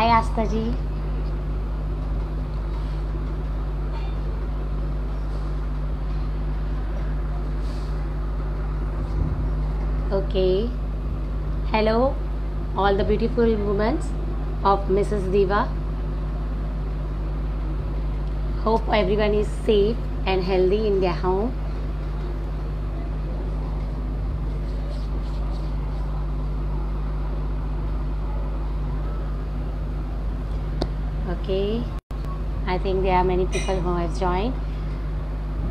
Hi Asta ji. Okay. Hello, all the beautiful women of Mrs. Diva. Hope everyone is safe and healthy in their home. Okay. I think there are many people who have joined.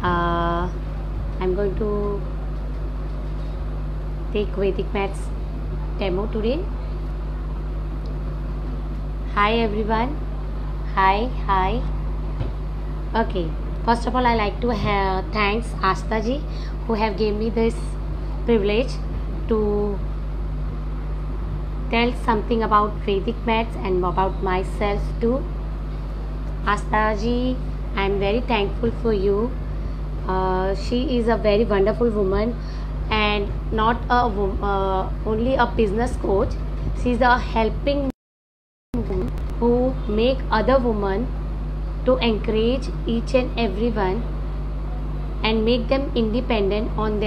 I'm going to take Vedic Maths demo today. Hi everyone. Hi. Okay. First of all, I like to thanks Asta ji who have given me this privilege to tell something about Vedic Maths and about myself too. Asta ji, I am very thankful for you. She is a very wonderful woman and not only a business coach. She is a helping woman who make other women to encourage each and everyone and make them independent on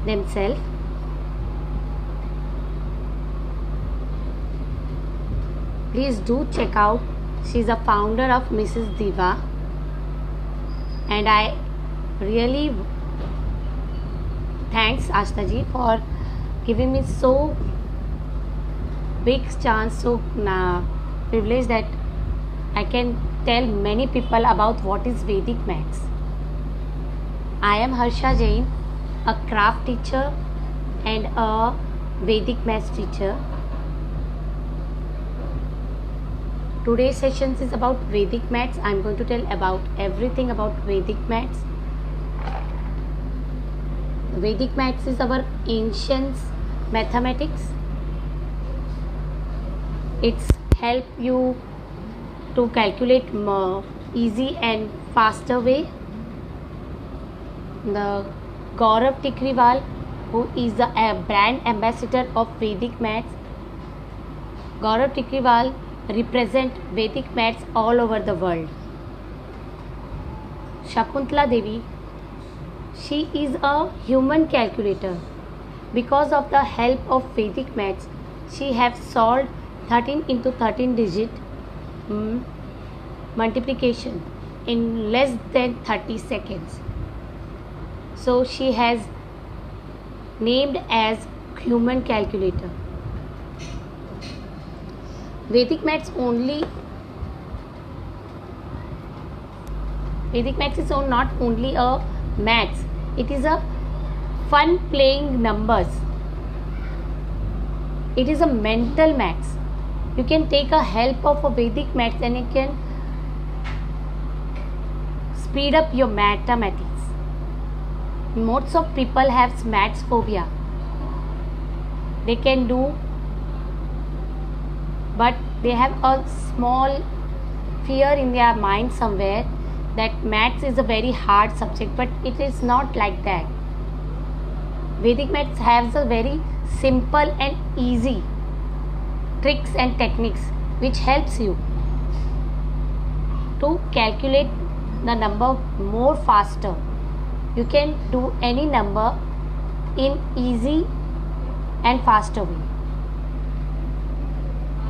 themselves. Please do check out. She is a founder of Mrs. Diva, and I really thanks Asta ji for giving me so big chance, so privilege that I can tell many people about what is Vedic Maths. I am Harsha Jain, a craft teacher and a Vedic Maths teacher. Today's session is about Vedic Maths. I am going to tell about everything about Vedic Maths. Vedic Maths is our ancient mathematics. It's help you to calculate more easy and faster way. The Gaurav Tikriwal, who is the brand ambassador of Vedic Maths. Gaurav Tikriwal represent Vedic Maths all over the world. Shakuntala Devi, she is a human calculator. Because of the help of Vedic Maths, she have solved 13 into 13 digit multiplication in less than 30 seconds. So she has named as human calculator. Vedic Maths is not only a maths, it is a fun playing numbers. It is a mental maths. You can take a help of a Vedic Maths and you can speed up your mathematics. Most of people have maths phobia. They can do, but they have a small fear in their mind somewhere that maths is a very hard subject, but it is not like that. Vedic Maths has a very simple and easy tricks and techniques which helps you to calculate the number more faster. You can do any number in easy and faster way.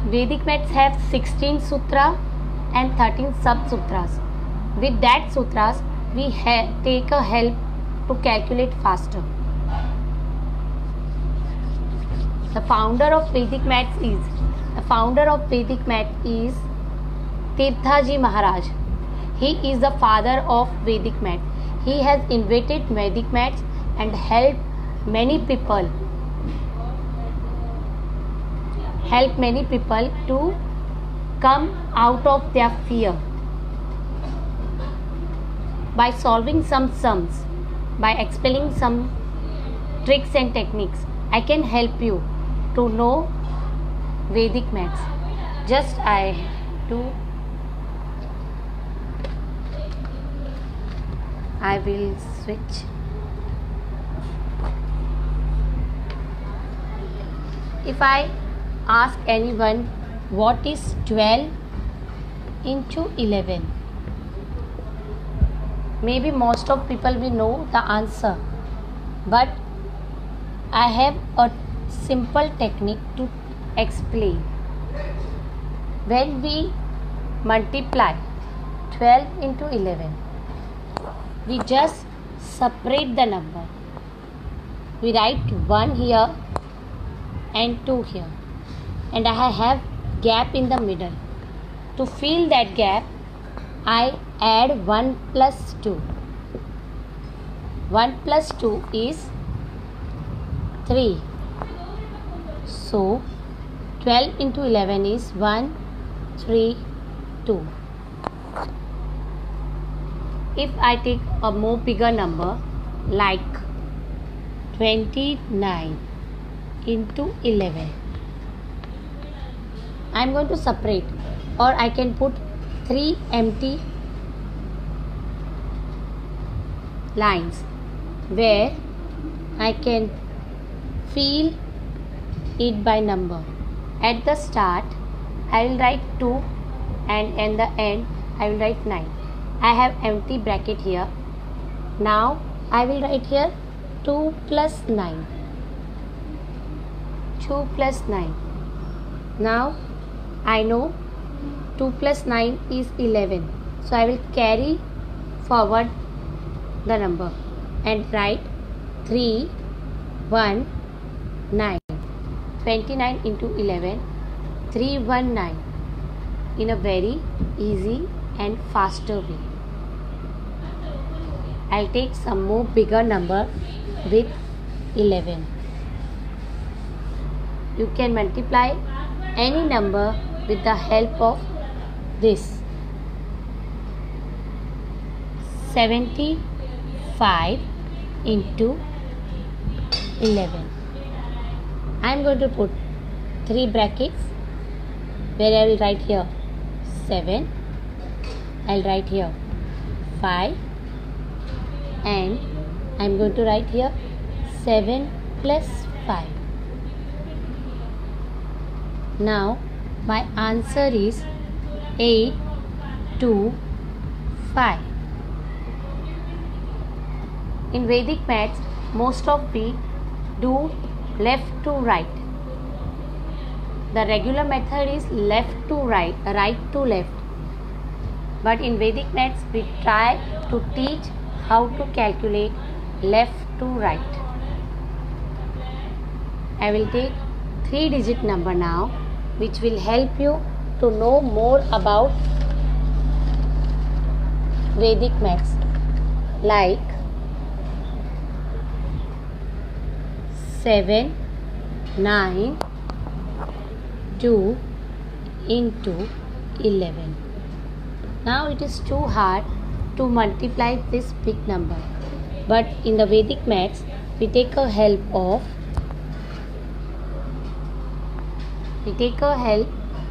Vedic Maths have 16 sutra and 13 sub sutras. With that sutras, we take a help to calculate faster. The founder of Vedic Maths is Tirthaji Maharaj. He is the father of Vedic Maths. He has invented Vedic Maths and helped many people to come out of their fear by solving some sums, by explaining some tricks and techniques. I can help you to know Vedic Maths. Just I will switch. If I ask anyone what is 12 into 11? Maybe most of people will know the answer, but I have a simple technique to explain. When we multiply 12 into 11, we just separate the number. We write 1 here and 2 here, and I have gap in the middle. To fill that gap, I add 1 plus 2. 1 plus 2 is 3. So 12 into 11 is 1, 3, 2. If I take a more bigger number like 29 into 11, I am going to separate, or I can put 3 empty lines where I can fill it by number. At the start I will write 2 and in the end I will write 9. I have empty bracket here. Now I will write here 2 plus 9. 2 plus 9. Now I know 2 plus 9 is 11. So I will carry forward the number and write 3, 1, 9. 29 into 11, 319, in a very easy and faster way. I'll take some more bigger number with 11. You can multiply any number with the help of this. 75 into 11. I am going to put 3 brackets where I will write here 7. I will write here 5, and I am going to write here 7 plus 5. Now my answer is 8, 2, 5. In Vedic maths, most of we do left to right. The regular method is left to right, right to left. But in Vedic maths, we try to teach how to calculate left to right. I will take 3-digit number now, which will help you to know more about Vedic maths, like 7, 9, 2 into 11. Now it is too hard to multiply this big number, but in the Vedic maths we take a help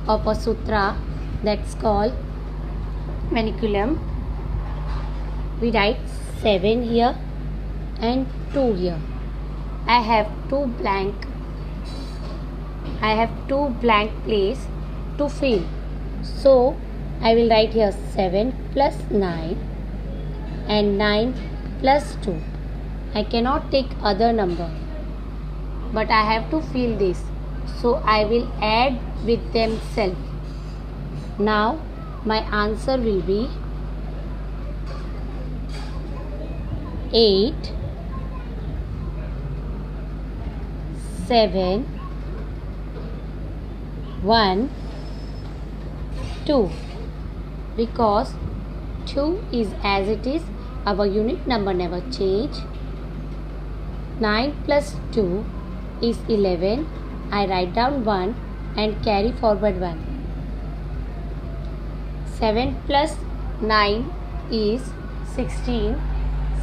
of a sutra that's called maniculum. We write 7 here and 2 here. I have two blank place to fill. So I will write here 7 plus 9 and 9 plus 2. I cannot take other number, but I have to fill this. So I will add with themselves. Now my answer will be 8, 7, 1, 2. Because 2 is as it is, our unit number never change. 9 plus 2 is 11. I write down 1 and carry forward 1. 7 plus 9 is 16.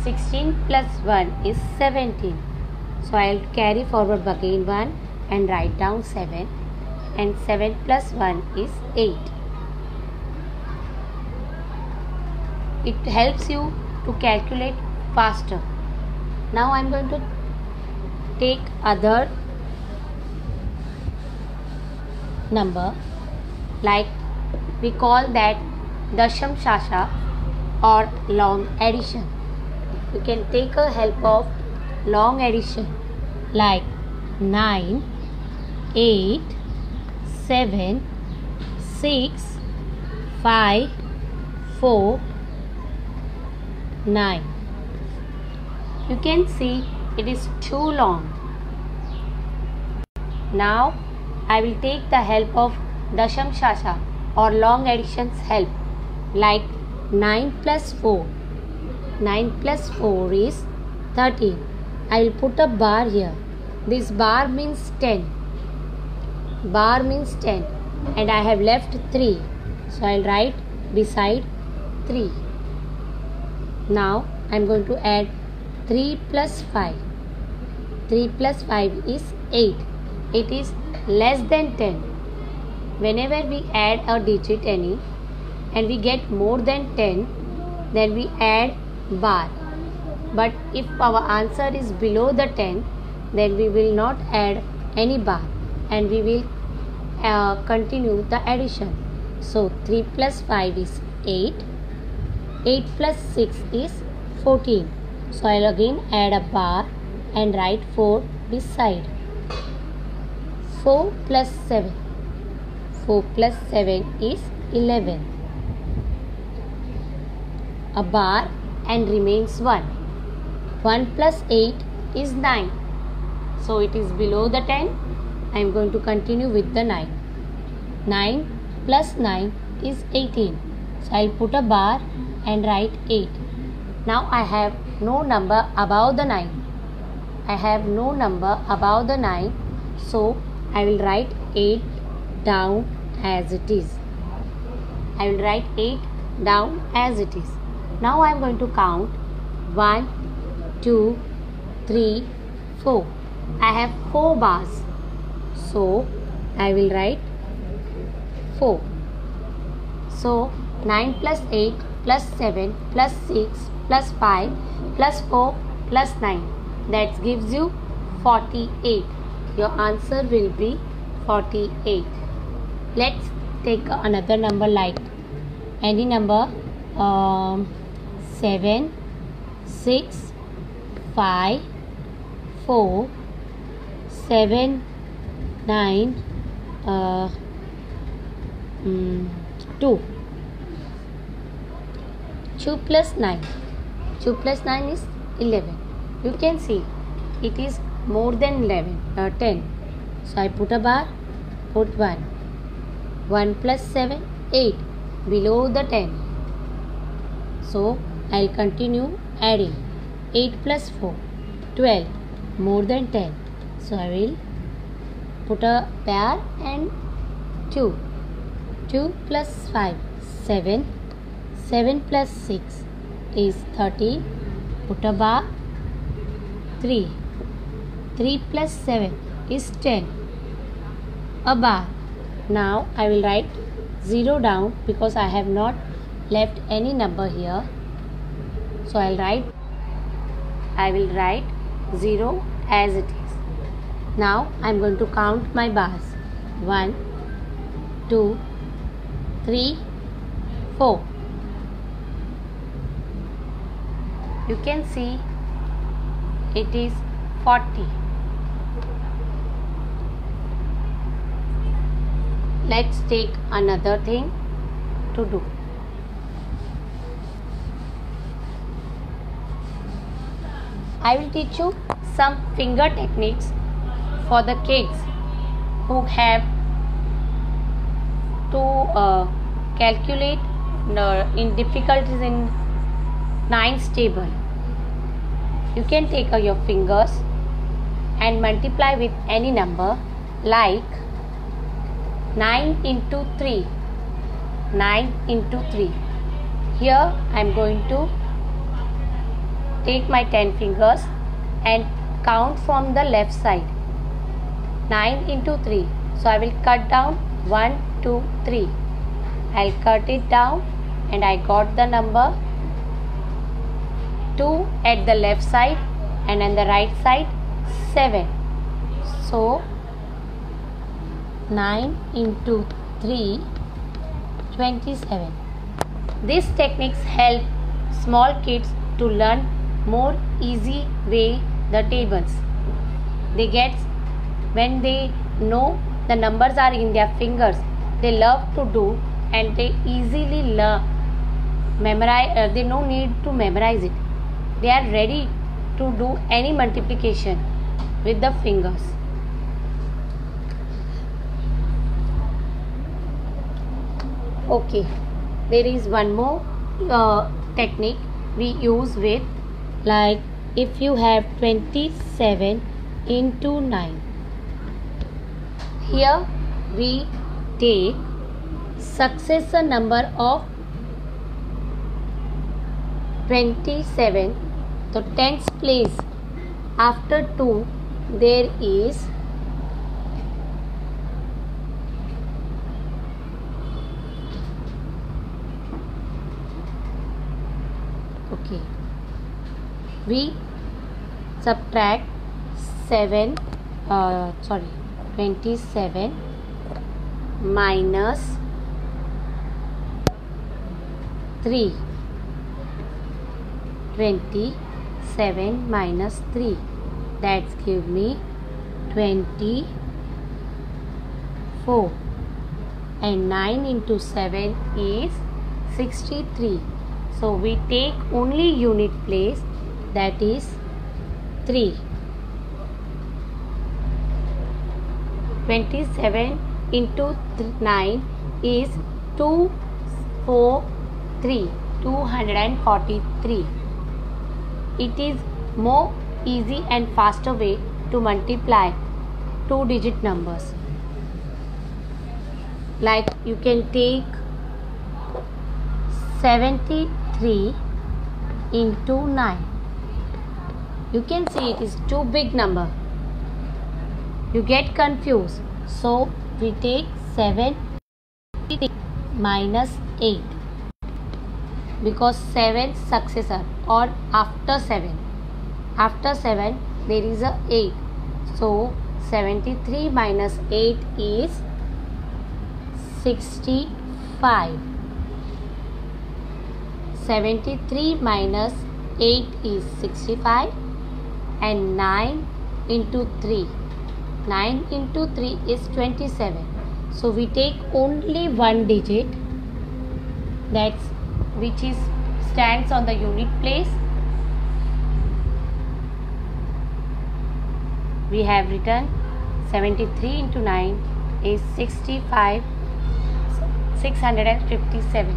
16 plus 1 is 17. So I will carry forward again 1 and write down 7, and 7 plus 1 is 8. It helps you to calculate faster. Now I am going to take other number like we call that Dasham Shasha or long addition. You can take a help of long addition like 9, 8, 7, 6, 5, 4, 9. You can see it is too long. Now I will take the help of Dasham Shasha or long addition's help like 9 plus 4. 9 plus 4 is 13. I will put a bar here. This bar means 10. Bar means 10 and I have left 3. So I will write beside 3. Now I am going to add 3 plus 5. 3 plus 5 is 8. It is less than 10. Whenever we add a digit any and we get more than 10, then we add bar. But if our answer is below the 10, then we will not add any bar and we will continue the addition. So 3 plus 5 is 8. 8 plus 6 is 14. So I will again add a bar and write 4 beside. 4 plus 7. 4 plus 7 is 11. A bar and remains 1. 1 plus 8 is 9. So it is below the 10. I am going to continue with the 9. 9 plus 9 is 18. So I will put a bar and write 8. Now I have no number above the 9. I have no number above the 9. So I will write 8 down as it is. I will write 8 down as it is. Now I am going to count 1, 2, 3, 4. I have 4 bars. So I will write 4. So 9 plus 8 plus 7 plus 6 plus 5 plus 4 plus 9. That gives you 48. Your answer will be 48. Let's take another number like any number 7, 6, 5, 4, 7, 9, 2. 2 plus 9. 2 plus 9 is 11. You can see it is more than 10. So I put a bar, put 1. 1 plus 7, 8. Below the 10. So I will continue adding. 8 plus 4, 12. More than 10. So I will put a bar and 2. 2 plus 5, 7. 7 plus 6 is 13. Put a bar. 3. 3 plus 7 is 10. A bar. Now I will write 0 down because I have not left any number here. So I will write 0 as it is. Now I am going to count my bars. 1, 2, 3, 4. You can see it is 40. Let's take another thing to do. I will teach you some finger techniques for the kids who have to calculate in difficulties in 9's table. You can take your fingers and multiply with any number like 9 into 3. 9 into 3. Here I am going to take my 10 fingers and count from the left side. 9 into 3. So I will cut down 1, 2, 3. I will cut it down and I got the number 2 at the left side and on the right side 7. So 9 into 3 27. These techniques help small kids to learn more easy way the tables. They get when they know the numbers are in their fingers, they love to do and they easily learn memorize. They no need to memorize it. They are ready to do any multiplication with the fingers. Okay, there is one more technique we use with, like if you have 27 into 9. Here we take successor number of 27. So tens place after 2 there is okay. We subtract 27 minus 3. 27 minus 3, that's give me 24, and 9 into 7 is 63. So we take only unit place, that is 3. 27 into 9 is 243. It is more easy and faster way to multiply 2-digit numbers. Like you can take 73 into 9. You can see it is too big number. You get confused. So we take 7 minus 8. Because 7 successor or after 7 there is a 8, so 73 minus 8 is 65. 73 minus 8 is 65, and 9 into 3 is 27. So we take only one digit, that's which is stands on the unit place. We have written 73 into 9 is 657.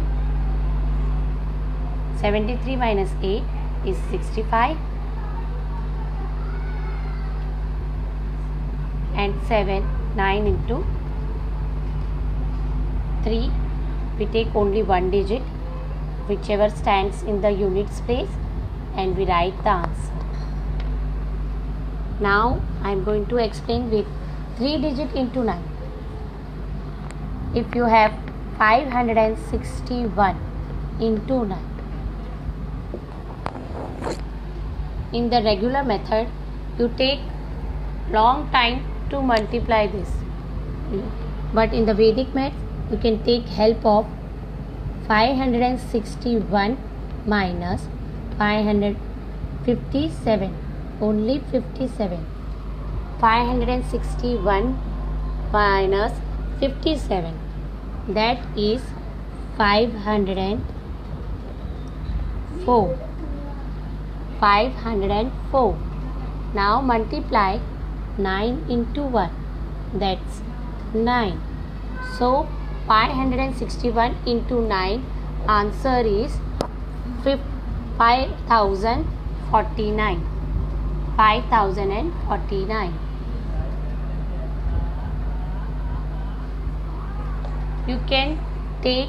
73 minus 8 is 65, and 9 into 3, we take only one digit, whichever stands in the units place, and we write the answer. Now I am going to explain with 3 digit into 9. If you have 561 into 9, in the regular method you take long time to multiply this, but in the Vedic math you can take help of 561 minus 557, only 57. 561 minus 57, that is 504. 504. Now multiply 9 into 1, that's 9. So 561 into 9, answer is 5049. 5049. You can take,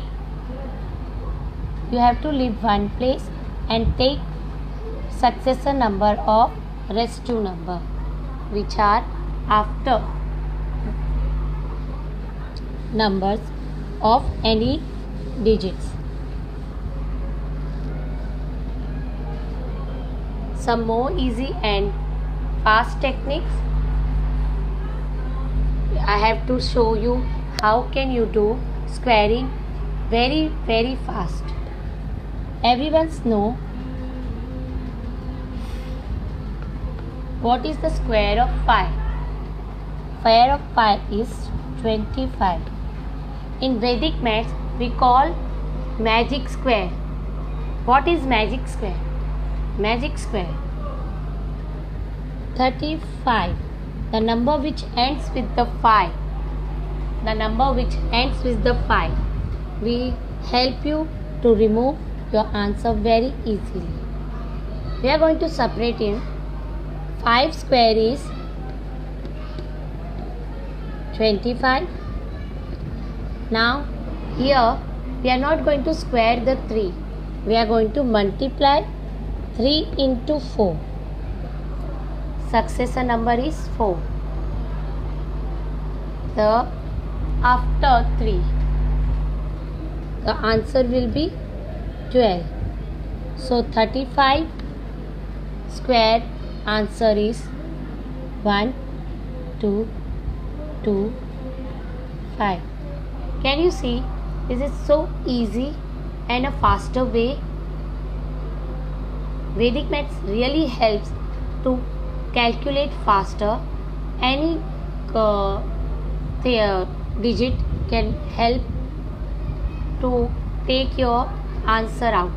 you have to leave one place and take successor number of rest two number, which are after numbers of any digits. Some more easy and fast techniques. I have to show you how can you do squaring very fast. Everyone know what is the square of 5. Square of 5 is 25. In Vedic maths we call magic square. What is magic square? Magic square 35. The number which ends with the 5. The number which ends with the 5. We help you to remove your answer very easily. We are going to separate in 5 square is 25. Now here we are not going to square the 3. We are going to multiply 3 into 4. Successor number is 4. After 3, the answer will be 12. So 35 square answer is 1, 2, 2, 5. Can you see? This is so easy and a faster way. Vedic maths really helps to calculate faster. Any digit can help to take your answer out.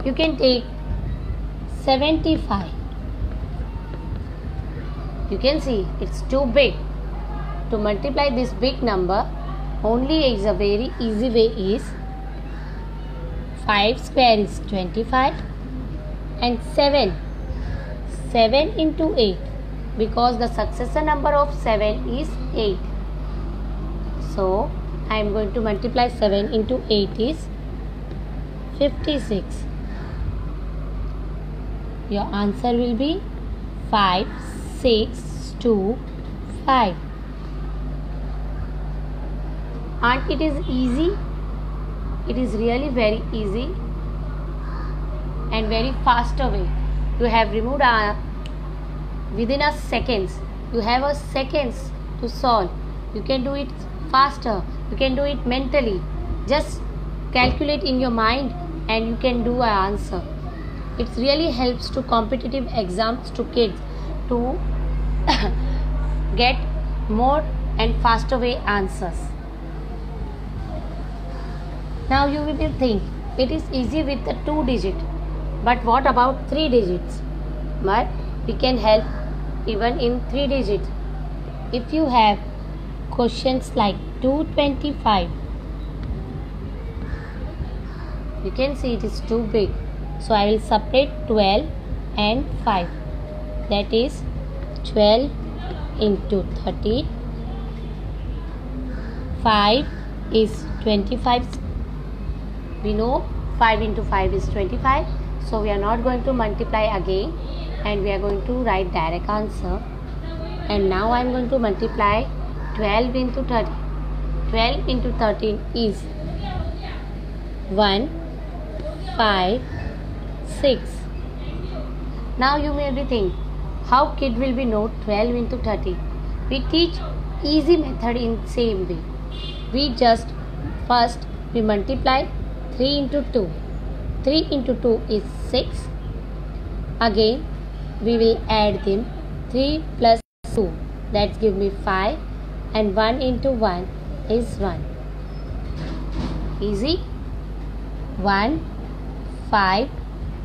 You can take 75. You can see it's too big. To multiply this big number, only is a very easy way is 5 square is 25 and 7 into 8, because the successor number of 7 is 8. So I am going to multiply 7 into 8 is 56. Your answer will be 5, 6, 2, 5. And it is easy. It is really very easy and very faster way. You have removed within a seconds. You have a seconds to solve. You can do it faster. You can do it mentally. Just calculate in your mind and you can do an answer. It really helps to competitive exams to kids to get more and faster way answers. Now you will think it is easy with the 2 digit, but what about 3 digits? But we can help even in 3 digits. If you have questions like 225, you can see it is too big. So I will separate 12 and 5. That is 12 into 30. 5 is 25. We know 5 into 5 is 25. So we are not going to multiply again and we are going to write direct answer. And now I am going to multiply 12 into 30. 12 into 13 is 1, 5, 6. Now you may be thinking, how kid will be know 12 into 30? We teach easy method in same way. We just first we multiply 3 into 2. 3 into 2 is 6. Again we will add them 3 plus 2. That gives me 5 and 1 into 1 is 1. Easy. 1, 5,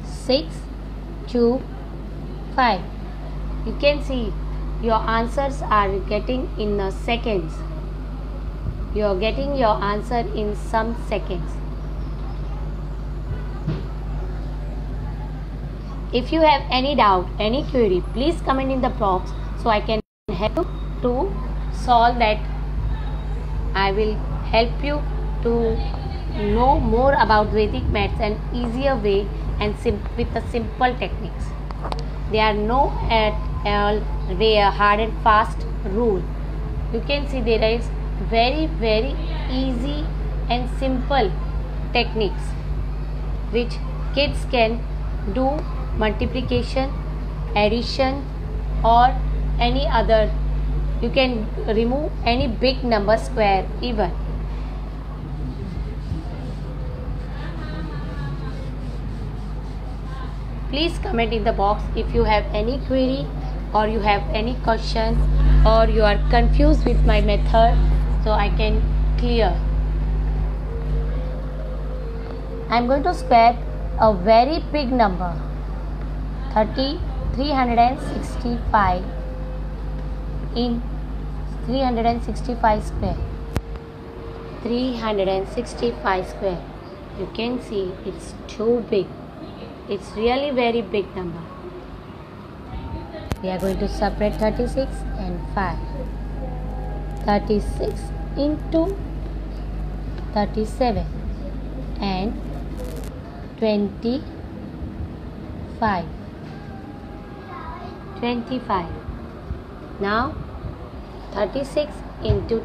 6, 2, 5. You can see your answers are getting in seconds. You are getting your answer in some seconds. If you have any doubt, any query, please comment in the box so I can help you to solve that. I will help you to know more about Vedic maths and easier way and with the simple techniques. There are no at all hard and fast rule. You can see there is very easy and simple techniques which kids can do multiplication, addition or any other, you can remove any big number square even. Please comment in the box if you have any query or you have any question or you are confused with my method, so I can clear. I am going to square a very big number, 365 in 365 square. 365 square. You can see it's too big. It's really very big number. We are going to separate 36 and 5. 36 into 37 and 25. 25. Now 36 into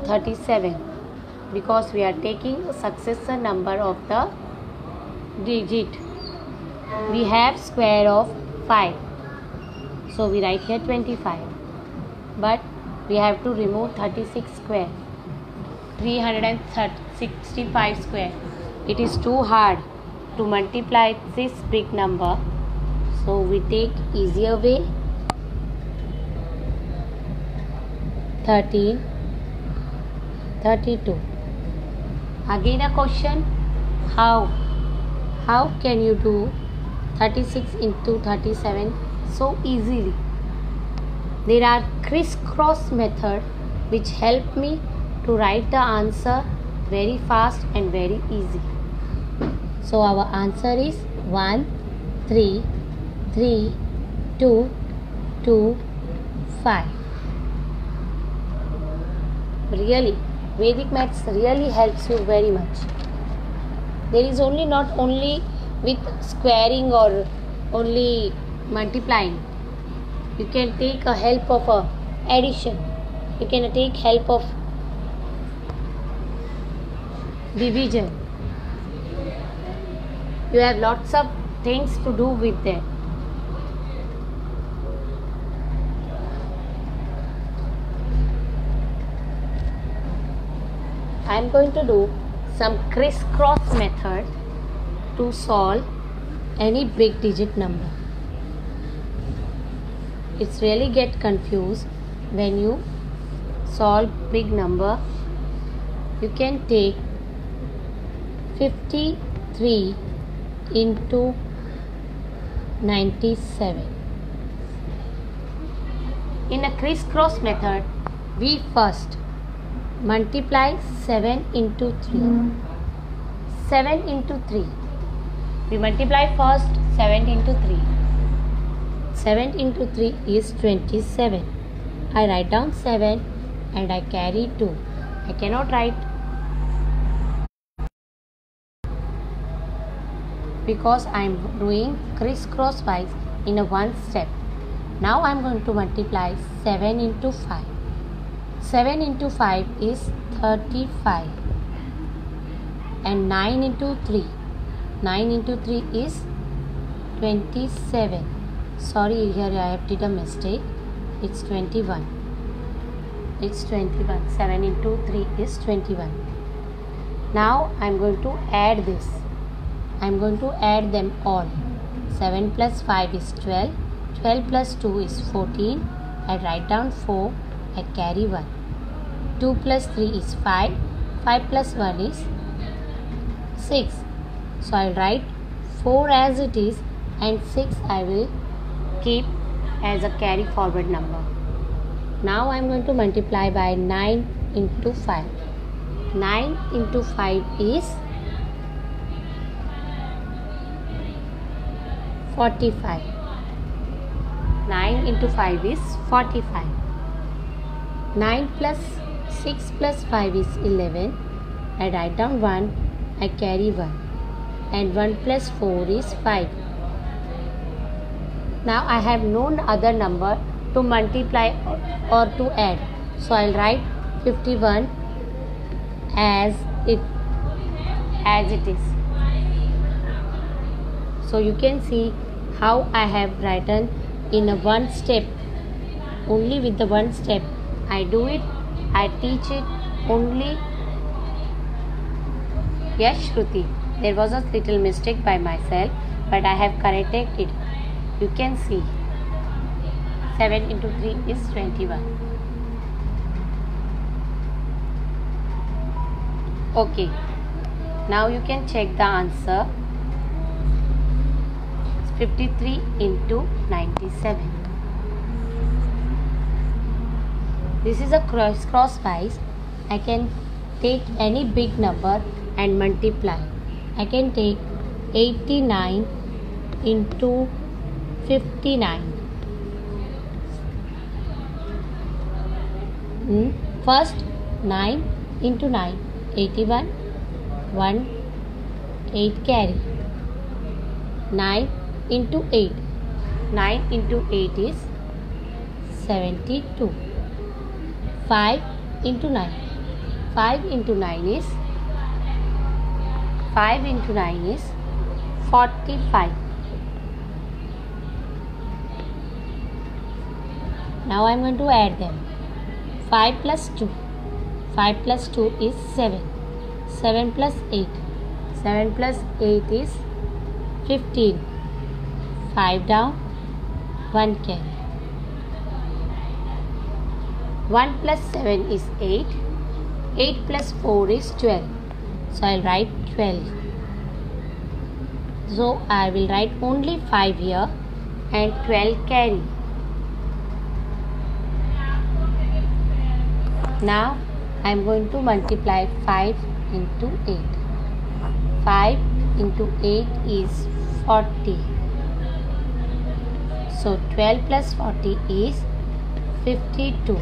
37, because we are taking a successor number of the digit. We have square of 5, so we write here 25, but we have to remove 36 square. 365 square. It is too hard to multiply this big number, so we take easier way. 13, 32. Again a question, how can you do 36 into 37 so easily? There are crisscross method which help me to write the answer very fast and very easy. So our answer is 1, 3, 3, 2, 2, 5. Really, Vedic maths really helps you very much. There is not only with squaring or only multiplying. You can take a help of addition. You can take help of division. You have lots of things to do with that. I am going to do some crisscross method to solve any big digit number. It's really get confused when you solve big number. You can take 53 into 97. In a crisscross method, we first multiply 7 into 3. 7 into 3. We multiply first 7 into 3. 7 into 3 is 27. I write down 7 and I carry 2. I cannot write because I am doing crisscross wise in a one step. Now I am going to multiply 7 into 5. 7 into 5 is 35 and 9 into 3. 9 into 3 is 27. Sorry, here I have did a mistake. It's 21. It's 21. 7 into 3 is 21. Now I am going to add this. I am going to add them all. 7 plus 5 is 12. 12 plus 2 is 14. I write down 4. I carry 1. 2 plus 3 is 5. 5 plus 1 is 6. So I will write 4 as it is and 6 I will keep as a carry forward number. Now I am going to multiply by 9 into 5. 9 into 5 is 45. 9 into 5 is 45. 9 plus 6 plus 5 is 11. I write down 1. I carry 1. And 1 plus 4 is 5. Now I have no other number to multiply or to add. So I will write 51 as it is. So you can see how I have written in a one step only with the one step. I do it, I teach it only. Yes, Shruti, there was a little mistake by myself, but I have corrected it. You can see 7 into 3 is 21. Okay, now you can check the answer. It's 53 into 97. This is a crosswise. I can take any big number and multiply. I can take 89 into 59. First 9 into 9, 81, 1, 8 carry. 9 into 8, 9 into 8 is 72. 5 into 9, 5 into 9 is 45. Now I am going to add them. 5 plus 2. 5 plus 2 is 7. 7 plus 8. 7 plus 8 is 15. 5 down, 1 carry. 1 plus 7 is 8. 8 plus 4 is 12. So I will write 12. So I will write only 5 here and 12 carry. Now I am going to multiply 5 into 8. 5 into 8 is 40. So 12 plus 40 is 52.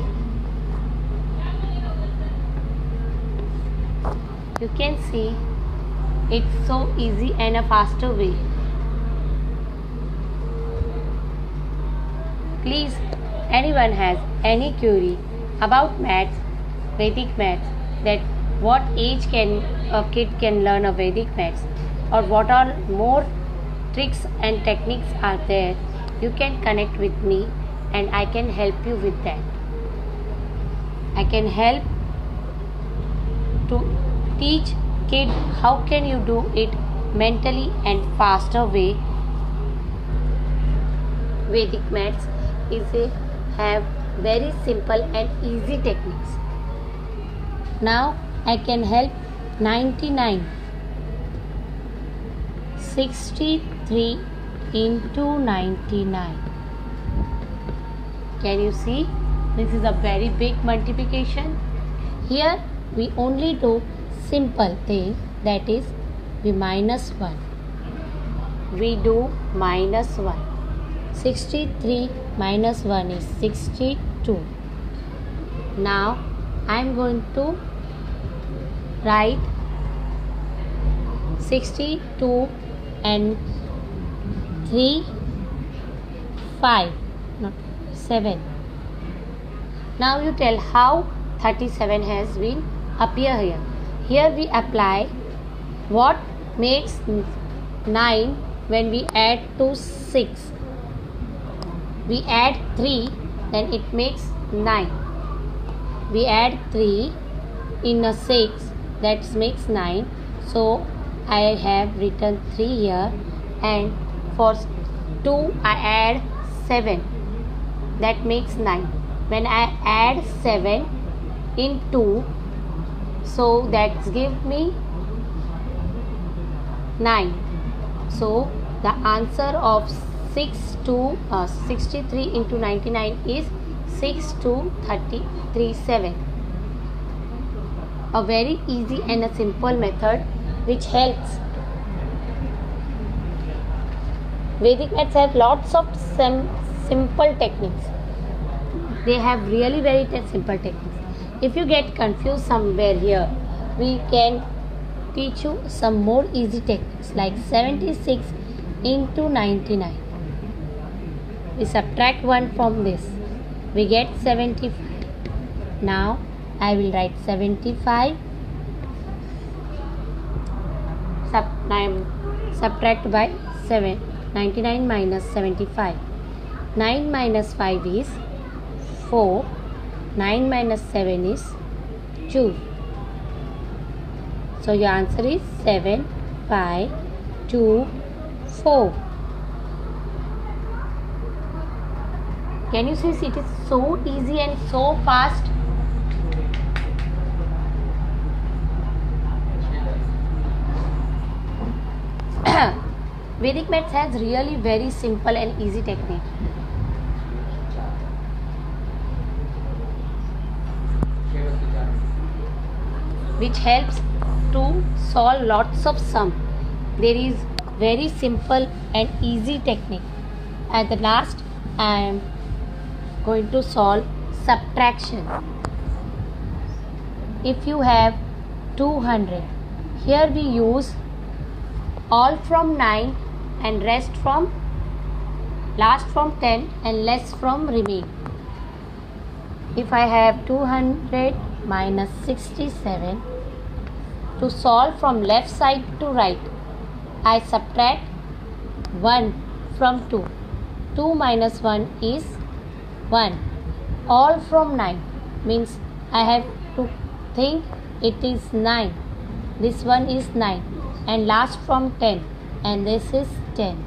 You can see it's so easy and a faster way. Please, anyone has any query about maths, Vedic maths, that what age can a kid can learn a Vedic maths, or what all more tricks and techniques are there, you can connect with me and I can help you with that. I can help to teach kid how can you do it mentally and faster way. Vedic maths have very simple and easy techniques. Now I can help 99. 63 into 99. Can you see? This is a very big multiplication. Here we only do simple thing, that is we minus 1. We do minus 1. 63 minus 1 is 62. Now I am going to write 62 and 3, 5, not 7. Now you tell how 37 has been appear here. Here we apply what makes 9 when we add to 6. We add 3, then it makes 9. We add 3 in a 6, that makes 9. So I have written 3 here, and for 2 I add 7, that makes 9. When I add 7 in 2, so that gives me 9. So the answer of 63 into 99 is 6237. A very easy and a simple method which helps. Vedic maths have lots of simple techniques. They have really very simple techniques. If you get confused somewhere here, we can teach you some more easy techniques like 76 into 99. We subtract 1 from this, we get 75. Now I will write 75 subtract by 7. 99 minus 75. 9 minus 5 is 4. 9 minus 7 is 2. So your answer is 7, 5, 2, 4. Can you see it is so easy and so fast? Vedic maths has really very simple and easy technique. Which helps to solve lots of sum. There is very simple and easy technique. At the last, I am going to solve subtraction. If you have 200, here we use all from 9 and rest from last from 10 and less from remain. If I have 200 minus 67, to solve from left side to right, I subtract 1 from 2. 2 minus 1 is 1. All from 9 means I have to think it is 9. This one is 9 and last from 10 and this is 10.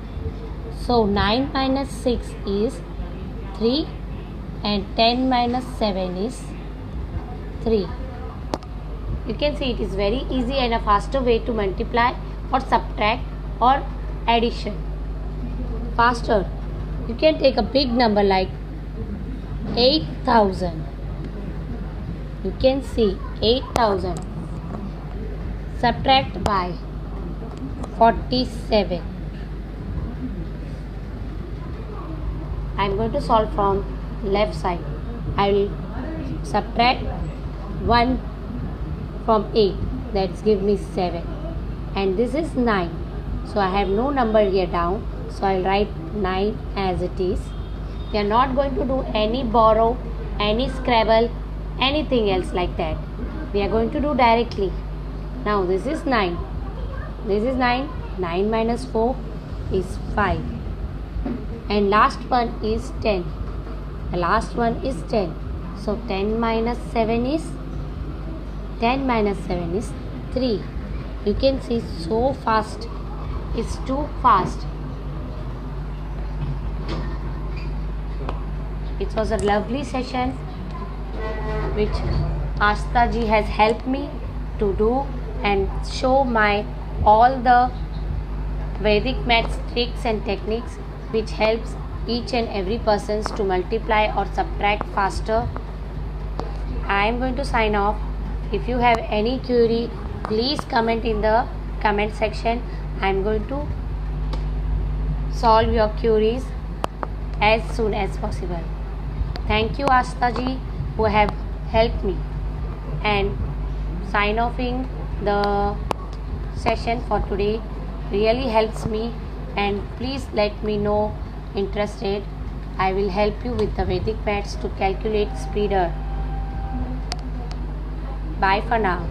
So 9 minus 6 is 3 and 10 minus 7 is 3. You can see it is very easy and a faster way to multiply or subtract or addition. Faster. You can take a big number like 8,000. You can see 8,000. Subtract by 47. I am going to solve from left side. I will subtract 1 from 8, that gives me 7, and this is 9, so I have no number here down, so I will write 9 as it is. We are not going to do any borrow, any Scrabble, anything else like that. We are going to do directly. Now this is 9, this is 9, 9 minus 4 is 5, and last one is 10, the last one is 10, so 10 minus 7 is 3. You can see so fast. It's too fast. It was a lovely session which Asta ji has helped me to do and show my all the Vedic maths tricks and techniques which helps each and every person to multiply or subtract faster. I am going to sign off. If you have any query, please comment in the comment section. I am going to solve your queries as soon as possible. Thank you Asta ji who have helped me, and sign offing the session for today really helps me, and please let me know interested. I will help you with the Vedic maths to calculate speeder. Bye for now.